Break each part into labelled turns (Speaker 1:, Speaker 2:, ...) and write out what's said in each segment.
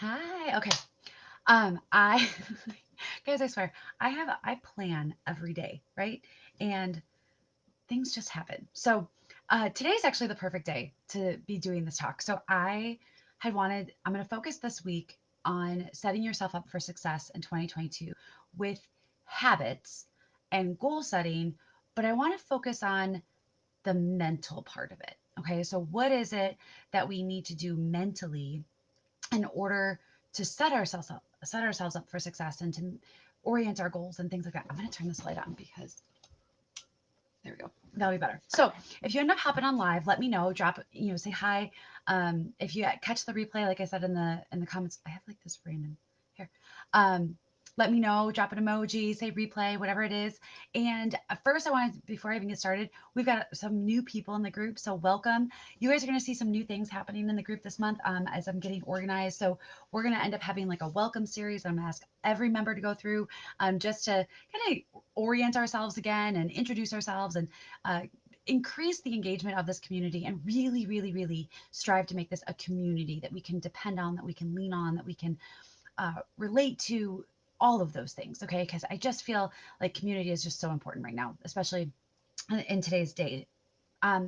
Speaker 1: Hi. Okay. I guys, I swear, I plan every day, right? And things just happen. So, today's actually the perfect day to be doing this talk. So, I'm going to focus this week on setting yourself up for success in 2022 with habits and goal setting, but I want to focus on the mental part of it. Okay. So, what is it that we need to do mentally in order to set ourselves up for success and to orient our goals and things like that? I'm going to turn this light on because there we go. That'll be better. So if you end up hopping on live, let me know. Drop, say hi. If you catch the replay, like I said in the comments, I have like this random here. Um, let me know. Drop an emoji, say replay, whatever it is. And first, I wanted before I even get started, we've got some new people in the group, so welcome. You guys are going to see some new things happening in the group this month as I'm getting organized. So we're going to end up having like a welcome series. I'm going to ask every member to go through just to kind of orient ourselves again and introduce ourselves and uh, increase the engagement of this community and really, really, really strive to make this a community that we can depend on, that we can lean on, that we can relate to, all of those things. Okay. Because I just feel like community is just so important right now, especially in today's day.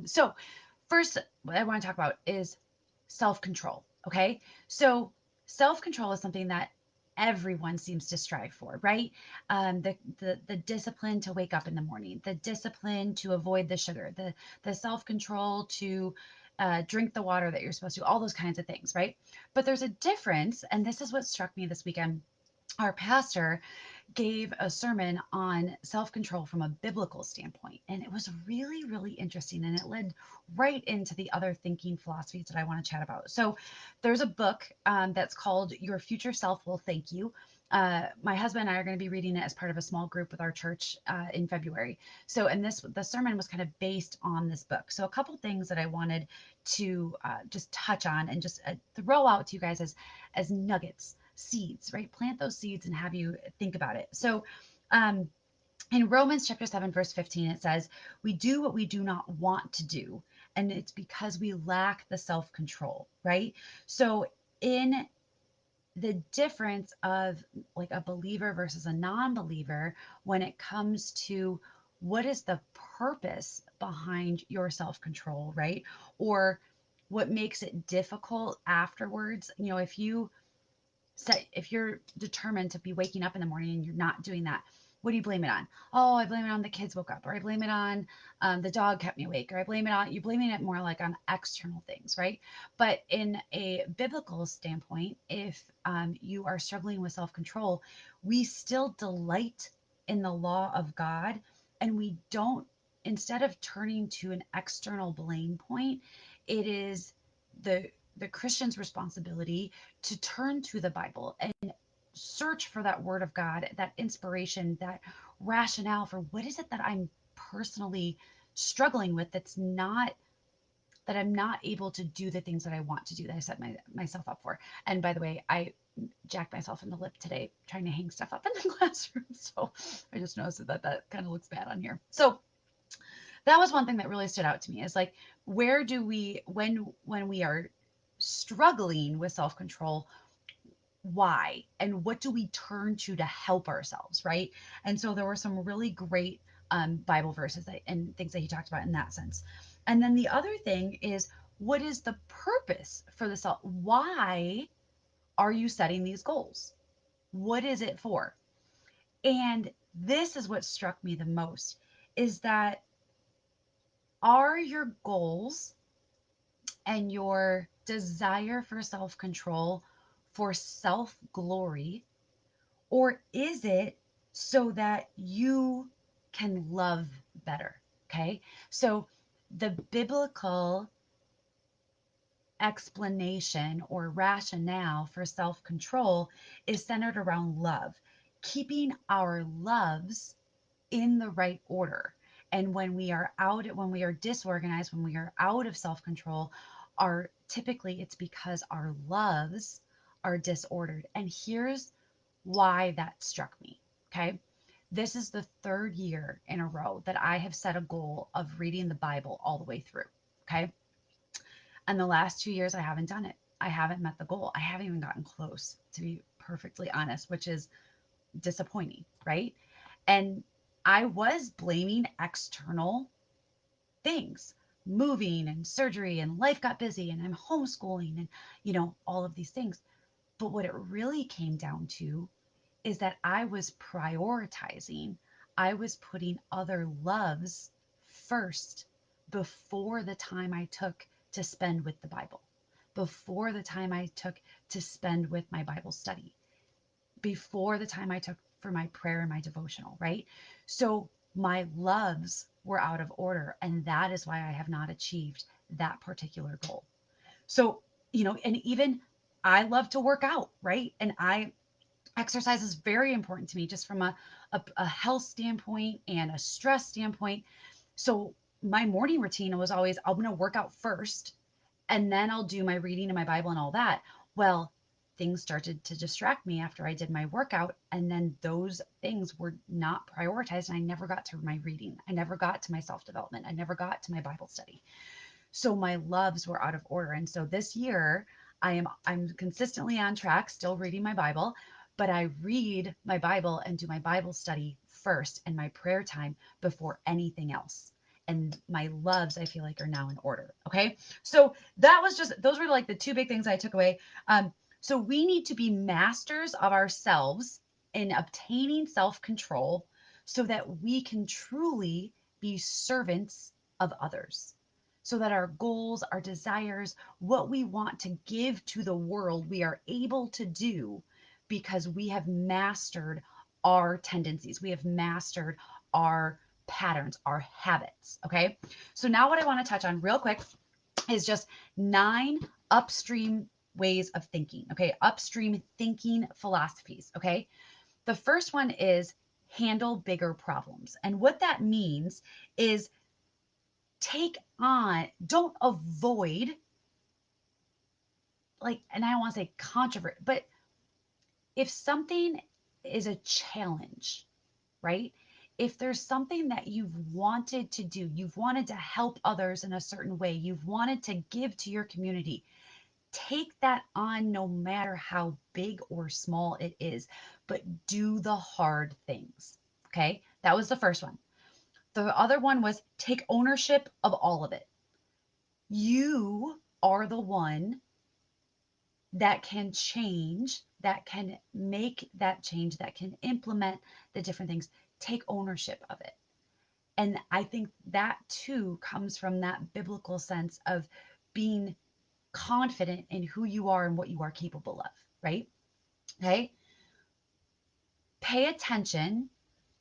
Speaker 1: So, first, what I want to talk about is self control. Okay. So, self control is something that everyone seems to strive for, right? The discipline to wake up in the morning, the discipline to avoid the sugar, the self control to drink the water that you're supposed to, all those kinds of things, right? But there's a difference, and this is what struck me this weekend. Our pastor gave a sermon on self control from a biblical standpoint. And it was really, really interesting. And it led right into the other thinking philosophies that I want to chat about. So there's a book that's called Your Future Self Will Thank You. My husband and I are going to be reading it as part of a small group with our church in February. So, and the sermon was kind of based on this book. So, a couple things that I wanted to just touch on and just throw out to you guys as nuggets, seeds, right? Plant those seeds and have you think about it. So, um, in Romans chapter 7, verse 15, it says, we do what we do not want to do. And it's because we lack the self control, right? So, in the difference of like a believer versus a non believer when it comes to what is the purpose behind your self control, right? Or what makes it difficult afterwards. If you're determined to be waking up in the morning and you're not doing that, what do you blame it on? Oh, I blame it on the kids woke up, or I blame it on the dog kept me awake, or you blaming it more like on external things, right? But in a biblical standpoint, if you are struggling with self control, we still delight in the law of God, and we don't, instead of turning to an external blame point, it is the the Christian's responsibility to turn to the Bible and search for that word of God, that inspiration, that rationale for what is it that I'm personally struggling with that I'm not able to do the things that I want to do that I set myself up for. And by the way, I jacked myself in the lip today trying to hang stuff up in the classroom. So I just noticed that kind of looks bad on here. So that was one thing that really stood out to me is like, where do we, when we are struggling with self-control, why and what do we turn to help ourselves, right? And so there were some really great Bible verses and things that he talked about in that sense. And then the other thing is, what is the purpose for the self? Why are you setting these goals? What is it for? And this is what struck me the most, is that are your goals and your desire for self control for self glory, or is it so that you can love better? Okay. So the biblical explanation or rationale for self control is centered around love, keeping our loves in the right order. And when we are disorganized, when we are out of self control, typically it's because our loves are disordered. And here's why that struck me. Okay. This is the third year in a row that I have set a goal of reading the Bible all the way through. Okay. And the last 2 years, I haven't done it. I haven't met the goal. I haven't even gotten close, to be perfectly honest, which is disappointing, right? And I was blaming external things, moving and surgery, and life got busy, and I'm homeschooling, and all of these things. But what it really came down to is that I was prioritizing, I was putting other loves first before the time I took to spend with the Bible, before the time I took to spend with my Bible study, before the time I took for my prayer and my devotional, right? So my loves were out of order. And that is why I have not achieved that particular goal. So, and even I love to work out, right? And exercise is very important to me just from a health standpoint and a stress standpoint. So my morning routine was always, I'm going to work out first, and then I'll do my reading and my Bible and all that. Well, things started to distract me after I did my workout. And then those things were not prioritized. And I never got to my reading. I never got to my self development. I never got to my Bible study. So my loves were out of order. And so this year I'm consistently on track, still reading my Bible, but I read my Bible and do my Bible study first and my prayer time before anything else. And my loves, I feel like, are now in order. Okay. So those were like the two big things I took away. So we need to be masters of ourselves in obtaining self control so that we can truly be servants of others, so that our goals, our desires, what we want to give to the world, we are able to do because we have mastered our tendencies. We have mastered our patterns, our habits. Okay. So now what I want to touch on real quick is just 9 upstream ways of thinking. Okay. Upstream thinking philosophies. Okay. The first one is handle bigger problems. And what that means is don't avoid, like, and I don't want to say controversy, but if something is a challenge, right? If there's something that you've wanted to do, you've wanted to help others in a certain way, you've wanted to give to your community, take that on no matter how big or small it is, but do the hard things. Okay. That was the first one. The other one was take ownership of all of it. You are the one that can change, that can make that change, that can implement the different things. Take ownership of it. And I think that too comes from that biblical sense of being confident in who you are and what you are capable of, right? Okay. Pay attention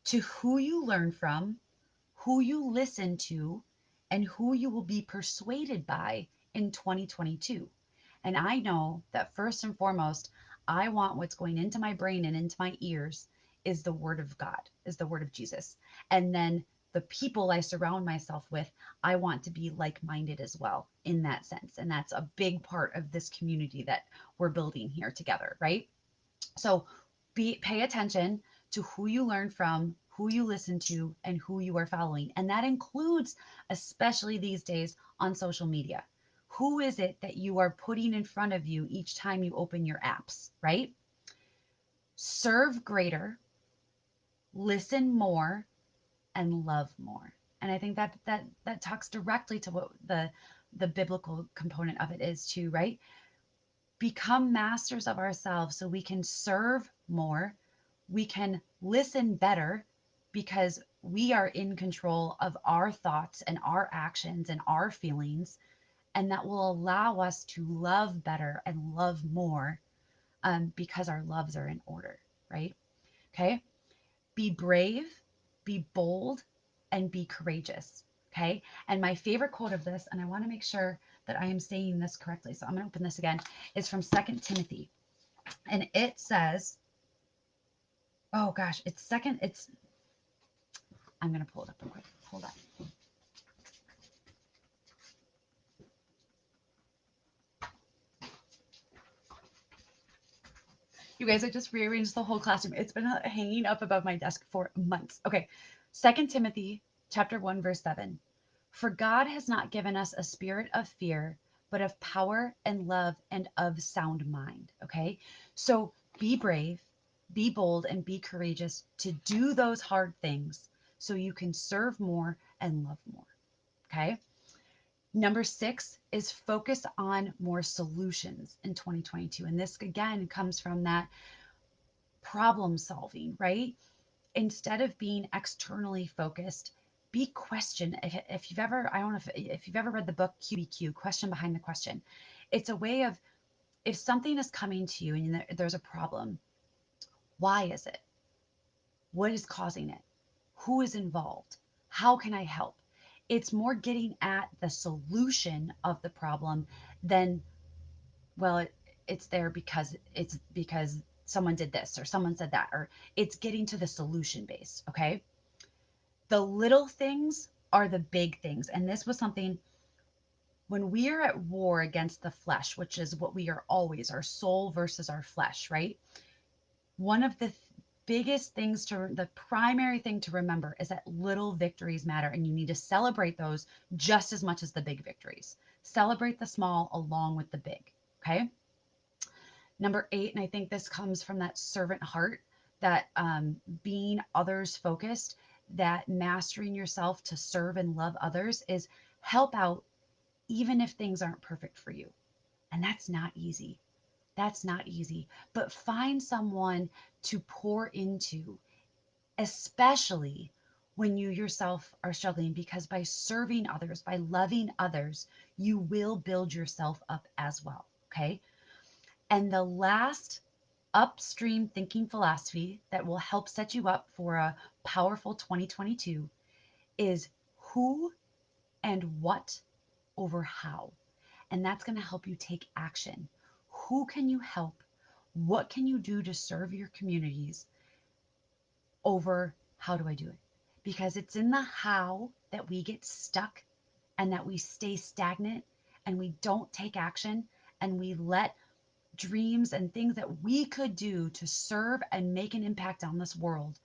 Speaker 1: to who you learn from, who you listen to, and who you will be persuaded by in 2022. And I know that first and foremost, I want what's going into my brain and into my ears is the word of God, is the word of Jesus. And then the people I surround myself with, I want to be like minded as well in that sense. And that's a big part of this community that we're building here together, right? So pay attention to who you learn from, who you listen to, and who you are following. And that includes, especially these days, on social media. Who is it that you are putting in front of you each time you open your apps, right? Serve greater, listen more, and love more. And I think that talks directly to what the biblical component of it is too, right? Become masters of ourselves so we can serve more, we can listen better because we are in control of our thoughts and our actions and our feelings. And that will allow us to love better and love more, because our loves are in order, right? Okay. Be brave, be bold, and be courageous. Okay. And my favorite quote of this, and I want to make sure that I am saying this correctly, so I'm going to open this again, is from Second Timothy. And it says, oh gosh, I'm going to pull it up real quick. Hold on. You guys, I just rearranged the whole classroom. It's been hanging up above my desk for months. Okay. Second Timothy chapter 1, verse 7. For God has not given us a spirit of fear, but of power and love and of sound mind. Okay. So be brave, be bold, and be courageous to do those hard things so you can serve more and love more. Okay. Number six is focus on more solutions in 2022. And this again comes from that problem solving, right? Instead of being externally focused, be question. If you've ever, I don't know if you've ever read the book QBQ, Question Behind the Question. It's a way of, if something is coming to you and there's a problem, why is it? What is causing it? Who is involved? How can I help? It's more getting at the solution of the problem than, well, it's there because someone did this or someone said that, or it's getting to the solution base. Okay. The little things are the big things. And this was something when we are at war against the flesh, which is what we are always, our soul versus our flesh, right? One of the biggest things the primary thing to remember is that little victories matter and you need to celebrate those just as much as the big victories. Celebrate the small along with the big. Okay. Number eight, and I think this comes from that servant heart, that being others focused, that mastering yourself to serve and love others is help out even if things aren't perfect for you. And that's not easy. That's not easy. But find someone to pour into, especially when you yourself are struggling, because by serving others, by loving others, you will build yourself up as well. Okay. And the last upstream thinking philosophy that will help set you up for a powerful 2022 is who and what over how. And that's going to help you take action. Who can you help? What can you do to serve your communities over how do I do it? Because it's in the how that we get stuck and that we stay stagnant and we don't take action and we let dreams and things that we could do to serve and make an impact on this world,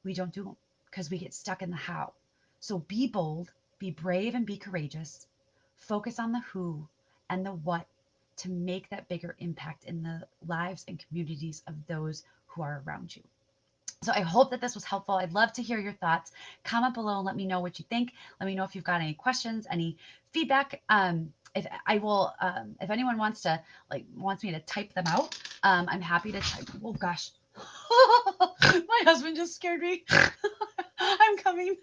Speaker 1: we don't do them because we get stuck in the how. So be bold, be brave, and be courageous. Focus on the who and the what to make that bigger impact in the lives and communities of those who are around you. So I hope that this was helpful. I'd love to hear your thoughts. Comment below and let me know what you think. Let me know if you've got any questions, any feedback. If I will, if anyone wants me to type them out, I'm happy to type. Oh gosh, my husband just scared me. I'm coming.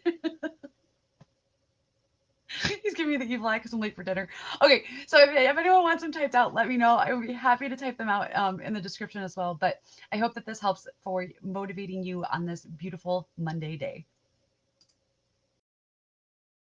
Speaker 1: He's giving me the evil eye because I'm late for dinner. Okay, so if anyone wants them typed out, let me know. I would be happy to type them out in the description as well. But I hope that this helps for motivating you on this beautiful Monday day.